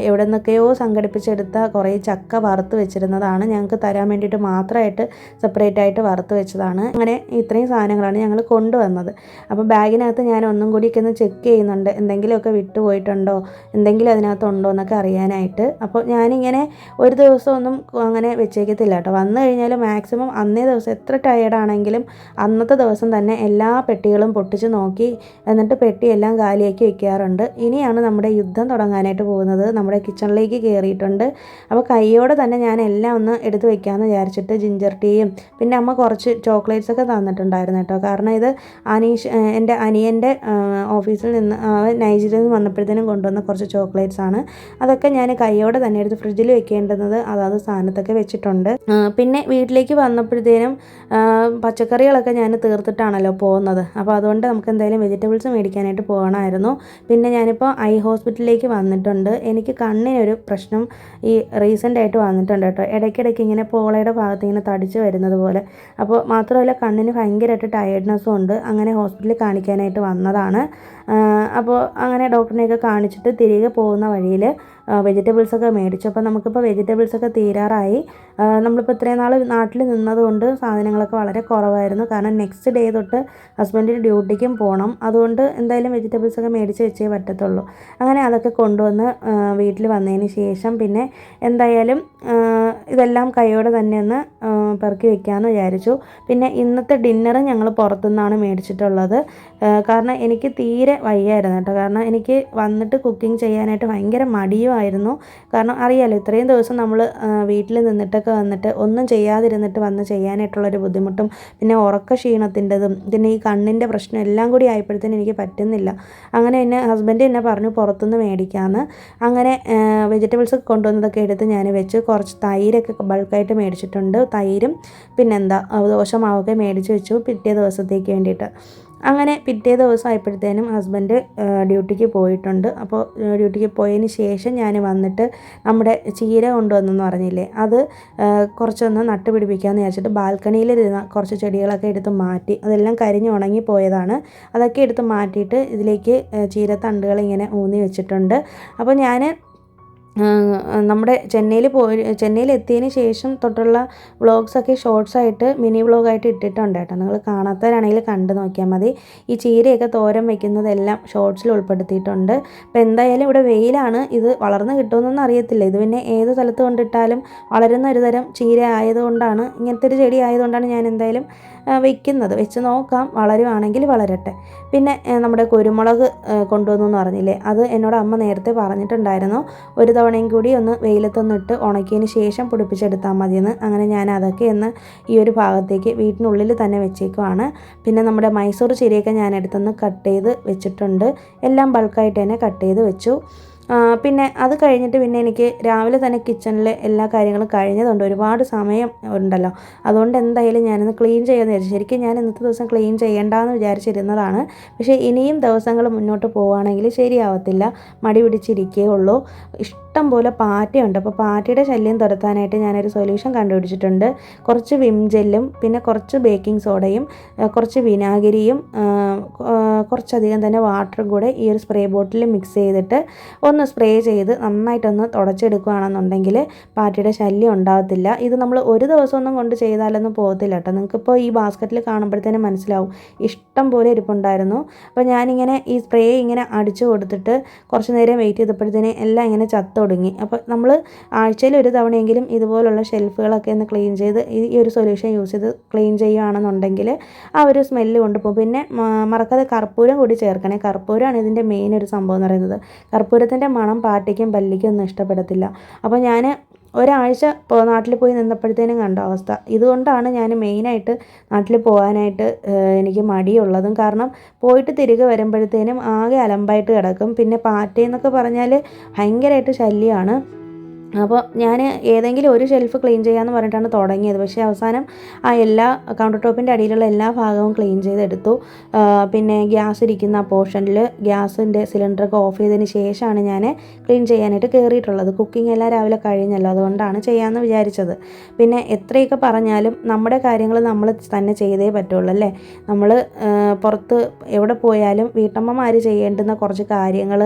S1: എവിടെ നിന്നൊക്കെയോ സംഘടിപ്പിച്ചെടുത്ത കുറേ ചക്ക വറുത്ത് വെച്ചിരുന്നതാണ്. ഞങ്ങൾക്ക് തരാൻ വേണ്ടിയിട്ട് മാത്രമായിട്ട് സെപ്പറേറ്റ് ആയിട്ട് വറുത്ത് വെച്ചതാണ്. അങ്ങനെ ഇത്രയും സാധനങ്ങളാണ് ഞങ്ങൾ കൊണ്ടുവന്നത്. അപ്പോൾ ബാഗിനകത്ത് ഞാൻ ഒന്നും കൂടിയൊക്കെ ഒന്ന് ചെക്ക് ചെയ്യുന്നുണ്ട്, എന്തെങ്കിലുമൊക്കെ വിട്ടുപോയിട്ടുണ്ടോ, എന്തെങ്കിലും അതിനകത്തുണ്ടോ എന്നൊക്കെ അറിയാനായിട്ട്. അപ്പോൾ ഞാനിങ്ങനെ ഒരു ദിവസമൊന്നും അങ്ങനെ വെച്ചേക്കത്തില്ല കേട്ടോ. വന്നു കഴിഞ്ഞാൽ മാക്സിമം അന്നേ ദിവസം എത്ര ടയേർഡാണെങ്കിലും അന്നത്തെ ദിവസം തന്നെ എല്ലാ പെട്ടികളും പൊട്ടിച്ച് നോക്കി എന്നിട്ട് പെട്ടിയെല്ലാം കാലിയാക്കി വെക്കാറുണ്ട്. ഇനിയാണ് നമ്മുടെ യുദ്ധം തുടങ്ങാനായിട്ട് പോകുന്നത്. നമ്മുടെ കിച്ചണിലേക്ക് കയറിയിട്ടുണ്ട്. അപ്പോൾ കൈയോടെ തന്നെ ഞാൻ എല്ലാം ഒന്ന് എടുത്ത് വെക്കാമെന്ന് വിചാരിച്ചിട്ട് ജിഞ്ചർ ടീയും പിന്നെ അമ്മ കുറച്ച് ചോക്ലേറ്റ്സ് ഒക്കെ തന്നിട്ടുണ്ടായിരുന്നു കേട്ടോ. കാരണം ഇത് എൻ്റെ അനിയൻ്റെ ഓഫീസിൽ നിന്ന് നൈജീരിയയിൽ നിന്ന് വന്നപ്പോഴത്തേനും കൊണ്ടുവന്ന കുറച്ച് ചോക്ലേറ്റ്സ് ആണ്. അതൊക്കെ ഞാൻ കൈയോടെ തന്നെ എടുത്ത് ഫ്രിഡ്ജിൽ വെക്കേണ്ടുന്നത് അതാത് സ്ഥാനത്തൊക്കെ വെച്ചിട്ടുണ്ട്. പിന്നെ വീട്ടിലേക്ക് വന്നപ്പോഴത്തേനും പച്ചക്കറികളൊക്കെ ഞാൻ തീർത്തിട്ടാണല്ലോ പോകുന്നത്. അപ്പോൾ അതുകൊണ്ട് നമുക്ക് എന്തായാലും വെജിറ്റബിൾസ് മേടിക്കാനായിട്ട് പോകണമായിരുന്നു. പിന്നെ ഞാനിപ്പോൾ ഹോസ്പിറ്റലിലേക്ക് വന്നിട്ടുണ്ട്. എനിക്ക് കണ്ണിനൊരു പ്രശ്നം ഈ റീസെൻ്റ് ആയിട്ട് വന്നിട്ടുണ്ട് കേട്ടോ. ഇടയ്ക്കിടയ്ക്ക് ഇങ്ങനെ പോളയുടെ ഭാഗത്ത് ഇങ്ങനെ തടിച്ച് വരുന്നത് പോലെ. അപ്പോൾ മാത്രമല്ല കണ്ണിന് ഭയങ്കരമായിട്ട് ടയേർഡ്നെസ്സും ഉണ്ട്. അങ്ങനെ ഹോസ്പിറ്റലിൽ കാണിക്കാനായിട്ട് വന്നതാണ്. അപ്പോൾ അങ്ങനെ ഡോക്ടറിനെയൊക്കെ കാണിച്ചിട്ട് തിരികെ പോകുന്ന വഴിയിൽ വെജിറ്റബിൾസൊക്കെ മേടിച്ചു. അപ്പോൾ നമുക്കിപ്പോൾ വെജിറ്റബിൾസൊക്കെ തീരാറായി. നമ്മളിപ്പോൾ ഇത്രയും നാൾ നാട്ടിൽ നിന്നതുകൊണ്ട് സാധനങ്ങളൊക്കെ വളരെ കുറവായിരുന്നു. കാരണം നെക്സ്റ്റ് ഡേ തൊട്ട് ഹസ്ബൻഡിന് ഡ്യൂട്ടിക്കും പോകണം. അതുകൊണ്ട് എന്തായാലും വെജിറ്റബിൾസൊക്കെ മേടിച്ച് വെച്ചേ പറ്റത്തുള്ളൂ. അങ്ങനെ അതൊക്കെ കൊണ്ടുവന്ന് വീട്ടിൽ വന്നതിന് ശേഷം പിന്നെ എന്തായാലും ഇതെല്ലാം കൈയോടെ തന്നെ ഒന്ന് പെറുക്കി വെക്കാമെന്ന് വിചാരിച്ചു. പിന്നെ ഇന്നത്തെ ഡിന്നർ ഞങ്ങൾ പുറത്തുനിന്നാണ് മേടിച്ചിട്ടുള്ളത്. കാരണം എനിക്ക് തീരെ വയ്യായിരുന്നു കേട്ടോ. കാരണം എനിക്ക് വന്നിട്ട് കുക്കിംഗ് ചെയ്യാനായിട്ട് ഭയങ്കര മടിയുമായിരുന്നു. കാരണം അറിയാലോ, ഇത്രയും ദിവസം നമ്മൾ വീട്ടിൽ നിന്നിട്ടൊക്കെ വന്നിട്ട് ഒന്നും ചെയ്യാതിരുന്നിട്ട് വന്ന് ചെയ്യാനായിട്ടുള്ളൊരു ബുദ്ധിമുട്ടും പിന്നെ ഉറക്ക ക്ഷീണത്തിൻ്റെതും പിന്നെ ഈ കണ്ണിൻ്റെ പ്രശ്നം എല്ലാം കൂടി ആയപ്പോഴത്തേനും എനിക്ക് പറ്റുന്നില്ല. അങ്ങനെ എന്നെ ഹസ്ബൻഡ് എന്നെ പറഞ്ഞു പുറത്തുനിന്ന് മേടിക്കാമെന്ന്. അങ്ങനെ വെജിറ്റബിൾസ് കൊണ്ടുവന്നതൊക്കെ എടുത്ത് ഞാൻ വെച്ച് കുറച്ച് തൈരൊക്കെ ബൾക്കായിട്ട് മേടിച്ചിട്ടുണ്ട്. തൈരും പിന്നെന്താ ദോശമാവൊക്കെ മേടിച്ച് വെച്ചു പിറ്റേ ദിവസത്തേക്ക് വേണ്ടിയിട്ട്. അങ്ങനെ പിറ്റേ ദിവസം ആയപ്പോഴത്തേനും ഹസ്ബൻഡ് ഡ്യൂട്ടിക്ക് പോയിട്ടുണ്ട്. അപ്പോൾ ഡ്യൂട്ടിക്ക് പോയതിന് ശേഷം ഞാൻ വന്നിട്ട് നമ്മുടെ ചീര കൊണ്ടുവന്നെന്ന് പറഞ്ഞില്ലേ, അത് കുറച്ചൊന്ന് നട്ടുപിടിപ്പിക്കാമെന്ന് വിചാരിച്ചിട്ട് ബാൽക്കണിയിലിരുന്ന കുറച്ച് ചെടികളൊക്കെ എടുത്ത് മാറ്റി. അതെല്ലാം കരിഞ്ഞ് ഉണങ്ങി പോയതാണ്. അതൊക്കെ എടുത്ത് മാറ്റിയിട്ട് ഇതിലേക്ക് ചീരത്തണ്ടുകൾ ഇങ്ങനെ ഊന്നി വെച്ചിട്ടുണ്ട്. അപ്പോൾ ഞാൻ നമ്മുടെ ചെന്നൈയിൽ എത്തിയതിന് ശേഷം തൊട്ടുള്ള വ്ളോഗ്സൊക്കെ ഷോർട്സായിട്ട് മിനി വ്ളോഗായിട്ട് ഇട്ടിട്ടുണ്ട് കേട്ടോ. നിങ്ങൾ കാണാത്തവരാണെങ്കിൽ കണ്ടു നോക്കിയാൽ മതി. ഈ ചീരയൊക്കെ തോരൻ വയ്ക്കുന്നതെല്ലാം ഷോർട്സിൽ ഉൾപ്പെടുത്തിയിട്ടുണ്ട്. അപ്പോൾ എന്തായാലും ഇവിടെ വെയിലാണ്, ഇത് വളർന്ന് കിട്ടുമെന്നൊന്നും അറിയത്തില്ല. ഇത് പിന്നെ ഏത് സ്ഥലത്ത് കൊണ്ടിട്ടാലും വളരുന്ന ഒരു തരം ചീര ആയതുകൊണ്ടാണ്, ഇങ്ങനത്തെ ഒരു ചെടി ആയതുകൊണ്ടാണ് ഞാൻ എന്തായാലും വെച്ച് നോക്കാം, വളരുവാണെങ്കിൽ വളരട്ടെ. പിന്നെ നമ്മുടെ കുരുമുളക് കൊണ്ടുവന്നു എന്ന് പറഞ്ഞില്ലേ, അത് എന്നോട് അമ്മ നേരത്തെ പറഞ്ഞിട്ടുണ്ടായിരുന്നു. ഒരു തവണയും കൂടി ഒന്ന് വെയിലത്തൊന്നിട്ട് ഉണക്കിയതിന് ശേഷം പൊടിപ്പിച്ചെടുത്താൽ മതിയെന്ന്. അങ്ങനെ ഞാൻ അതൊക്കെ ഒന്ന് ഈ ഒരു ഭാഗത്തേക്ക് വീട്ടിനുള്ളിൽ തന്നെ വെച്ചേക്കുവാണ്. പിന്നെ നമ്മുടെ മൈസൂർ ചീരയൊക്കെ ഞാൻ എടുത്തൊന്ന് കട്ട് ചെയ്ത് വെച്ചിട്ടുണ്ട്. എല്ലാം ബൾക്കായിട്ട് തന്നെ കട്ട് ചെയ്ത് വെച്ചു. പിന്നെ അത് കഴിഞ്ഞിട്ട് പിന്നെ എനിക്ക് രാവിലെ തന്നെ കിച്ചണിൽ എല്ലാ കാര്യങ്ങളും കഴിഞ്ഞതുകൊണ്ട് ഒരുപാട് സമയം ഉണ്ടല്ലോ. അതുകൊണ്ട് എന്തായാലും ഞാനൊന്ന് ക്ലീൻ ചെയ്യാമെന്ന് വിചാരിച്ചു. ശരിക്കും ഞാൻ ഇന്നത്തെ ദിവസം ക്ലീൻ ചെയ്യേണ്ടെന്ന് വിചാരിച്ചിരുന്നതാണ്. പക്ഷേ ഇനിയും ദിവസങ്ങൾ മുന്നോട്ട് പോവുകയാണെങ്കിൽ ശരിയാവത്തില്ല, മടി പിടിച്ചിരിക്കേ ഉള്ളൂ. ഇഷ്ടം പോലെ പാറ്റയുണ്ട്. അപ്പോൾ പാറ്റയുടെ ശല്യം തുരത്താനായിട്ട് ഞാനൊരു സൊല്യൂഷൻ കണ്ടുപിടിച്ചിട്ടുണ്ട്. കുറച്ച് വിം ജെല്ലും പിന്നെ കുറച്ച് ബേക്കിംഗ് സോഡയും കുറച്ച് വിനാഗിരിയും കുറച്ചധികം തന്നെ വാട്ടറും കൂടെ ഈ ഒരു സ്പ്രേ ബോട്ടിൽ മിക്സ് ചെയ്തിട്ട് ഒന്ന് സ്പ്രേ ചെയ്ത് നന്നായിട്ടൊന്ന് തുടച്ചെടുക്കുകയാണെന്നുണ്ടെങ്കിൽ പാറ്റയുടെ ശല്യം ഉണ്ടാകത്തില്ല. ഇത് നമ്മൾ ഒരു ദിവസമൊന്നും കൊണ്ട് ചെയ്താലൊന്നും പോകത്തില്ല കേട്ടോ. നിങ്ങൾക്കിപ്പോൾ ഈ ബാസ്ക്കറ്റിൽ കാണുമ്പോഴത്തേനും മനസ്സിലാവും, ഇഷ്ടം പോലെ ഇരിപ്പുണ്ടായിരുന്നു. അപ്പോൾ ഞാനിങ്ങനെ ഈ സ്പ്രേ ഇങ്ങനെ അടിച്ചു കൊടുത്തിട്ട് കുറച്ച് നേരം വെയിറ്റ് ചെയ്തപ്പോഴത്തേനും എല്ലാം ഇങ്ങനെ ചത്തൊടുങ്ങി. അപ്പോൾ നമ്മൾ ആഴ്ചയിൽ ഒരു തവണയെങ്കിലും ഇതുപോലുള്ള ഷെൽഫുകളൊക്കെ ഒന്ന് ക്ലീൻ ചെയ്ത് ഈ ഒരു സൊല്യൂഷൻ യൂസ് ചെയ്ത് ക്ലീൻ ചെയ്യുകയാണെന്നുണ്ടെങ്കിൽ ആ ഒരു സ്മെല്ല് കൊണ്ടുപോകും. പിന്നെ മറക്കാതെ കർപ്പൂരം കൂടി ചേർക്കണേ. കർപ്പൂരമാണ് ഇതിൻ്റെ മെയിൻ ഒരു സംഭവം എന്ന് പറയുന്നത്. കർപ്പൂരത്തിൻ്റെ മണം പാറ്റയ്ക്കും പല്ലിക്കും ഒന്നും ഇഷ്ടപ്പെടത്തില്ല. അപ്പോൾ ഞാൻ ഒരാഴ്ച നാട്ടിൽ പോയി നിന്നപ്പോഴത്തേനും കണ്ട അവസ്ഥ. ഇതുകൊണ്ടാണ് ഞാൻ മെയിനായിട്ട് നാട്ടിൽ പോകാനായിട്ട് എനിക്ക് മടിയുള്ളതും. കാരണം പോയിട്ട് തിരികെ വരുമ്പോഴത്തേനും ആകെ അലമ്പായിട്ട് കിടക്കും. പിന്നെ പാറ്റയെന്നൊക്കെ പറഞ്ഞാൽ ഭയങ്കരമായിട്ട് ശല്യമാണ്. അപ്പോൾ ഞാൻ ഏതെങ്കിലും ഒരു ഷെൽഫ് ക്ലീൻ ചെയ്യാമെന്ന് പറഞ്ഞിട്ടാണ് തുടങ്ങിയത്. പക്ഷേ അവസാനം ആ എല്ലാ കൗണ്ടർ ടോപ്പിൻ്റെ അടിയിലുള്ള എല്ലാ ഭാഗവും ക്ലീൻ ചെയ്തെടുത്തു. പിന്നെ ഗ്യാസ് ഇരിക്കുന്ന ആ പോർഷനിൽ ഗ്യാസിൻ്റെ സിലിണ്ടറൊക്കെ ഓഫ് ചെയ്തതിന് ശേഷമാണ് ഞാൻ ക്ലീൻ ചെയ്യാനായിട്ട് കയറിയിട്ടുള്ളത്. കുക്കിംഗ് എല്ലാം രാവിലെ കഴിഞ്ഞല്ലോ, അതുകൊണ്ടാണ് ചെയ്യാമെന്ന് വിചാരിച്ചത്. പിന്നെ എത്രയൊക്കെ പറഞ്ഞാലും നമ്മുടെ കാര്യങ്ങൾ നമ്മൾ തന്നെ ചെയ്തേ പറ്റുള്ളൂ അല്ലേ. നമ്മൾ പുറത്ത് എവിടെ പോയാലും വീട്ടമ്മമാർ ചെയ്യേണ്ടുന്ന കുറച്ച് കാര്യങ്ങൾ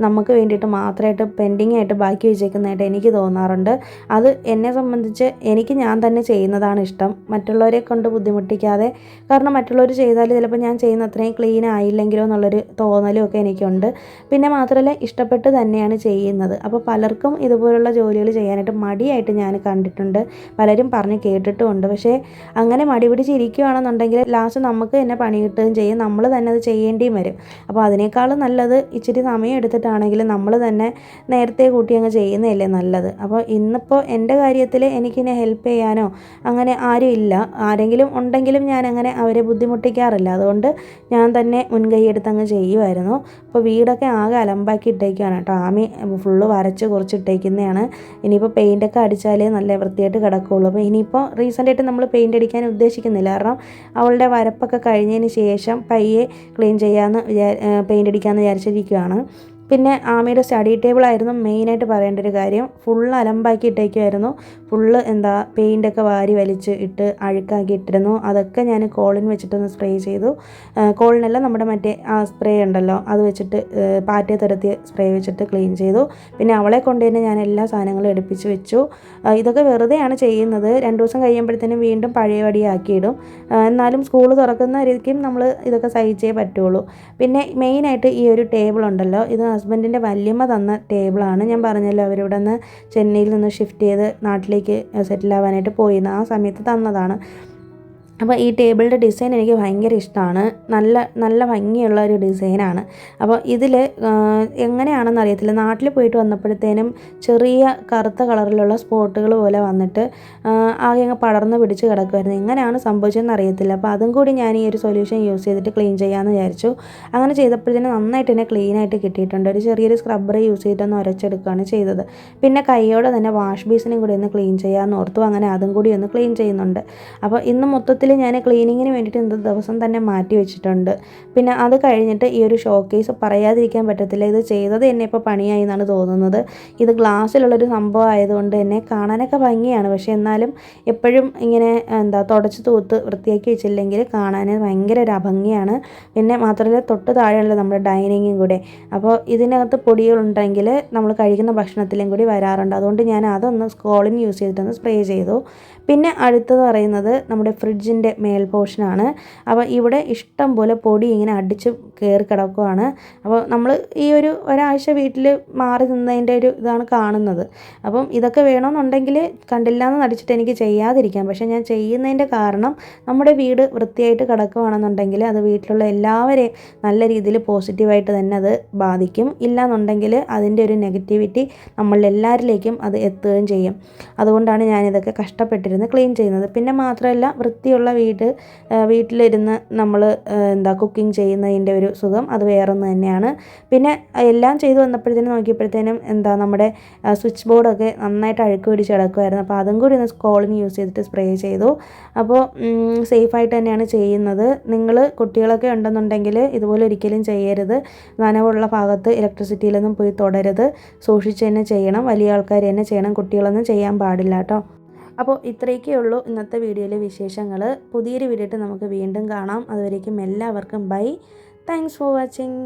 S1: നമുക്ക് വേണ്ടിയിട്ട് മാത്രമായിട്ട് പെൻഡിങ് ആയിട്ട് ബാക്കി വെച്ചേക്കുന്നതായിട്ട് എനിക്ക് തോന്നാറുണ്ട്. അത് എന്നെ സംബന്ധിച്ച് എനിക്ക് ഞാൻ തന്നെ ചെയ്യുന്നതാണ് ഇഷ്ടം, മറ്റുള്ളവരെ കൊണ്ട് ബുദ്ധിമുട്ടിക്കാതെ. കാരണം മറ്റുള്ളവർ ചെയ്താൽ ചിലപ്പോൾ ഞാൻ ചെയ്യുന്ന അത്രയും ക്ലീൻ ആയില്ലെങ്കിലോ എന്നുള്ളൊരു തോന്നലും ഒക്കെ എനിക്കുണ്ട്. പിന്നെ മാത്രമല്ല ഇഷ്ടപ്പെട്ട് തന്നെയാണ് ചെയ്യുന്നത്. അപ്പോൾ പലർക്കും ഇതുപോലുള്ള ജോലികൾ ചെയ്യാനായിട്ട് മടിയായിട്ട് ഞാൻ കണ്ടിട്ടുണ്ട്, പലരും പറഞ്ഞ് കേട്ടിട്ടുമുണ്ട്. പക്ഷേ അങ്ങനെ മടി പിടിച്ചിരിക്കുകയാണെന്നുണ്ടെങ്കിൽ ലാസ്റ്റ് നമുക്ക് തന്നെ പണി കിട്ടുകയും ചെയ്യും, നമ്മൾ തന്നെ അത് ചെയ്യേണ്ടിയും വരും. അപ്പോൾ അതിനേക്കാളും നല്ലത് ഇച്ചിരി സമയം എടുത്തിട്ടാണെങ്കിലും നമ്മൾ തന്നെ നേരത്തെ കൂട്ടി അങ്ങ് ചെയ്യുന്നതല്ലേ നല്ലത്. അപ്പോൾ ഇന്നിപ്പോൾ എൻ്റെ കാര്യത്തിൽ എനിക്കിനെ ഹെൽപ്പ് ചെയ്യാനോ അങ്ങനെ ആരും ഇല്ല. ആരെങ്കിലും ഉണ്ടെങ്കിലും ഞാൻ അങ്ങനെ അവരെ ബുദ്ധിമുട്ടിക്കാറില്ല. അതുകൊണ്ട് ഞാൻ തന്നെ മുൻകൈ എടുത്ത് അങ്ങ് ചെയ്യുമായിരുന്നു. അപ്പോൾ വീടൊക്കെ ആകെ അലമ്പാക്കി ഇട്ടേക്കുകയാണ് കേട്ടോ. ആമി ഫുള്ള് വരച്ച് കുറിച്ചിട്ടേക്കുന്നതാണ്. ഇനിയിപ്പോൾ പെയിൻ്റൊക്കെ അടിച്ചാലേ നല്ല വൃത്തിയായിട്ട് കിടക്കുകയുള്ളൂ. അപ്പോൾ ഇനിയിപ്പോൾ റീസെൻ്റായിട്ട് നമ്മൾ പെയിൻ്റ് അടിക്കാൻ ഉദ്ദേശിക്കുന്നില്ല. കാരണം അവളുടെ വരപ്പൊക്കെ കഴിഞ്ഞതിന് ശേഷം പയ്യെ ക്ലീൻ ചെയ്യാമെന്ന് പെയിൻ്റ് അടിക്കാമെന്ന് വിചാരിച്ചിരിക്കുകയാണ്. പിന്നെ ആമയുടെ സ്റ്റഡി ടേബിളായിരുന്നു മെയിനായിട്ട് പറയേണ്ട ഒരു കാര്യം. ഫുള്ള് അലമ്പാക്കി ഇട്ടേക്കുമായിരുന്നു. ഫുള്ള് പെയിൻ്റൊക്കെ വാരി വലിച്ച് ഇട്ട് അഴുക്കാക്കി ഇട്ടിരുന്നു. അതൊക്കെ ഞാൻ കോളിൻ വെച്ചിട്ടൊന്ന് സ്പ്രേ ചെയ്തു. കോളിനെല്ലാം നമ്മുടെ മറ്റേ ആ സ്പ്രേ ഉണ്ടല്ലോ, അത് വെച്ചിട്ട് പാറ്റയെ തുരത്തിയ സ്പ്രേ വെച്ചിട്ട് ക്ലീൻ ചെയ്തു. പിന്നെ അവളെ കൊണ്ട് തന്നെ ഞാൻ എല്ലാ സാധനങ്ങളും എടുപ്പിച്ച് വെച്ചു. ഇതൊക്കെ വെറുതെയാണ് ചെയ്യുന്നത്. 2 ദിവസം കഴിയുമ്പോഴത്തേനും വീണ്ടും പഴയപടിയാക്കിയിടും. എന്നാലും സ്കൂൾ തുറക്കുന്നതായിരിക്കും നമ്മൾ ഇതൊക്കെ സഹിച്ചേ പറ്റുള്ളൂ. പിന്നെ മെയിനായിട്ട് ഈ ഒരു ടേബിൾ ഉണ്ടല്ലോ, ഇത് ഹസ്ബൻഡിൻ്റെ വല്യമ്മ തന്ന ടേബിളാണ്. ഞാൻ പറഞ്ഞല്ലോ അവരിവിടെ നിന്ന് ചെന്നൈയിൽ നിന്ന് ഷിഫ്റ്റ് ചെയ്ത് നാട്ടിലേക്ക് സെറ്റിൽ ആവാനായിട്ട് പോയിരുന്നു, ആ സമയത്ത് തന്നതാണ്. അപ്പോൾ ഈ ടേബിളിൻ്റെ ഡിസൈൻ എനിക്ക് ഭയങ്കര ഇഷ്ടമാണ്. നല്ല നല്ല ഭംഗിയുള്ള ഒരു ഡിസൈനാണ്. അപ്പോൾ ഇതിൽ എങ്ങനെയാണെന്ന് അറിയത്തില്ല, നാട്ടിൽ പോയിട്ട് വന്നപ്പോഴത്തേനും ചെറിയ കറുത്ത കളറിലുള്ള സ്പോട്ടുകൾ പോലെ വന്നിട്ട് ആകെ അങ്ങ് പടർന്ന് പിടിച്ച് കിടക്കുമായിരുന്നു. എങ്ങനെയാണ് സംഭവിച്ചതെന്ന് അറിയത്തില്ല. അപ്പോൾ അതും കൂടി ഞാൻ ഈ ഒരു സൊല്യൂഷൻ യൂസ് ചെയ്തിട്ട് ക്ലീൻ ചെയ്യാമെന്ന് വിചാരിച്ചു. അങ്ങനെ ചെയ്തപ്പോഴത്തേനും നന്നായിട്ട് തന്നെ ക്ലീനായിട്ട് കിട്ടിയിട്ടുണ്ട്. ഒരു ചെറിയൊരു സ്ക്രബ്ബർ യൂസ് ചെയ്തിട്ടൊന്ന് ഉരച്ചെടുക്കുകയാണ് ചെയ്തത്. പിന്നെ കൈയോടെ തന്നെ വാഷ് ബേസിനും കൂടി ഒന്ന് ക്ലീൻ ചെയ്യാമെന്ന് ഓർത്തു. അങ്ങനെ അതും കൂടി ഒന്ന് ക്ലീൻ ചെയ്യുന്നുണ്ട്. അപ്പോൾ ഇന്ന് മൊത്തത്തിൽ ഞാൻ ക്ലീനിങ്ങിന് വേണ്ടിയിട്ട് ഇന്നത്തെ ദിവസം തന്നെ മാറ്റി വെച്ചിട്ടുണ്ട്. പിന്നെ അത് കഴിഞ്ഞിട്ട് ഈ ഒരു ഷോക്കേസ് പറയാതിരിക്കാൻ പറ്റത്തില്ല. ഇത് ചെയ്തത് എന്നെ ഇപ്പോൾ പണിയായി എന്നാണ് തോന്നുന്നത്. ഇത് ഗ്ലാസ്സിലുള്ളൊരു സംഭവം ആയതുകൊണ്ട് തന്നെ കാണാനൊക്കെ ഭംഗിയാണ്. പക്ഷേ എന്നാലും എപ്പോഴും ഇങ്ങനെ തുടച്ച് തൂത്ത് വൃത്തിയാക്കി വെച്ചില്ലെങ്കിൽ കാണാൻ ഭയങ്കര ഒരു അഭംഗിയാണ്. പിന്നെ മാത്രമല്ല തൊട്ട് താഴെയുള്ള നമ്മുടെ ഡൈനിങ്ങും കൂടെ. അപ്പോൾ ഇതിനകത്ത് പൊടികളുണ്ടെങ്കിൽ നമ്മൾ കഴിക്കുന്ന ഭക്ഷണത്തിലും കൂടി വരാറുണ്ട്. അതുകൊണ്ട് ഞാൻ അതൊന്ന് സ്കോളിൻ യൂസ് ചെയ്തിട്ടൊന്ന് സ്പ്രേ ചെയ്തു. പിന്നെ അടുത്തത് പറയുന്നത് നമ്മുടെ ഫ്രിഡ്ജിൻ്റെ മേൽ പോർഷനാണ്. അപ്പോൾ ഇവിടെ ഇഷ്ടം പോലെ പൊടി ഇങ്ങനെ അടിച്ച് കയറി കിടക്കുകയാണ്. അപ്പോൾ നമ്മൾ ഈ ഒരാഴ്ച വീട്ടിൽ മാറി നിന്നതിൻ്റെ ഒരു ഇതാണ് കാണുന്നത്. അപ്പം ഇതൊക്കെ വേണമെന്നുണ്ടെങ്കിൽ കണ്ടില്ല എന്ന് നടിച്ചിട്ട് എനിക്ക് ചെയ്യാതിരിക്കാം. പക്ഷേ ഞാൻ ചെയ്യുന്നതിൻ്റെ കാരണം നമ്മുടെ വീട് വൃത്തിയായിട്ട് കിടക്കുകയാണെന്നുണ്ടെങ്കിൽ അത് വീട്ടിലുള്ള എല്ലാവരെയും നല്ല രീതിയിൽ പോസിറ്റീവായിട്ട് തന്നെ അത് ബാധിക്കും. ഇല്ലയെന്നുണ്ടെങ്കിൽ അതിൻ്റെ ഒരു നെഗറ്റിവിറ്റി നമ്മളെല്ലാവരിലേക്കും അത് എത്തുകയും ചെയ്യും. അതുകൊണ്ടാണ് ഞാനിതൊക്കെ കഷ്ടപ്പെട്ടിരുന്നത് ക്ലീൻ ചെയ്യുന്നത്. പിന്നെ മാത്രമല്ല വൃത്തിയുള്ള വീട്ടിലിരുന്ന് നമ്മൾ കുക്കിംഗ് ചെയ്യുന്നതിൻ്റെ ഒരു സുഖം അത് വേറൊന്ന് തന്നെയാണ്. പിന്നെ എല്ലാം ചെയ്തു വന്നപ്പോഴത്തേനും നോക്കിയപ്പോഴത്തേനും നമ്മുടെ സ്വിച്ച് ബോർഡൊക്കെ നന്നായിട്ട് അഴുക്ക് പിടിച്ച് കിടക്കുമായിരുന്നു. അപ്പോൾ അതും കൂടി ഒന്ന് സ്കോളിൻ യൂസ് ചെയ്തിട്ട് സ്പ്രേ ചെയ്തു. അപ്പോൾ സേഫായിട്ട് തന്നെയാണ് ചെയ്യുന്നത്. നിങ്ങൾ കുട്ടികളൊക്കെ ഉണ്ടെന്നുണ്ടെങ്കിൽ ഇതുപോലെ ഒരിക്കലും ചെയ്യരുത്. നനവുള്ള ഭാഗത്ത് ഇലക്ട്രിസിറ്റിയിലൊന്നും പോയി തൊടരുത്. സൂക്ഷിച്ച് തന്നെ ചെയ്യണം. വലിയ ആൾക്കാർ തന്നെ ചെയ്യണം. കുട്ടികളൊന്നും ചെയ്യാൻ പാടില്ല കേട്ടോ. അപ്പോൾ ഇത്രയൊക്കെ ഉള്ളൂ ഇന്നത്തെ വീഡിയോയിലെ വിശേഷങ്ങൾ. പുതിയൊരു വീഡിയോ ആയിട്ട് നമുക്ക് വീണ്ടും കാണാം. അതുവരേക്കും എല്ലാവർക്കും ബൈ. Thanks for watching.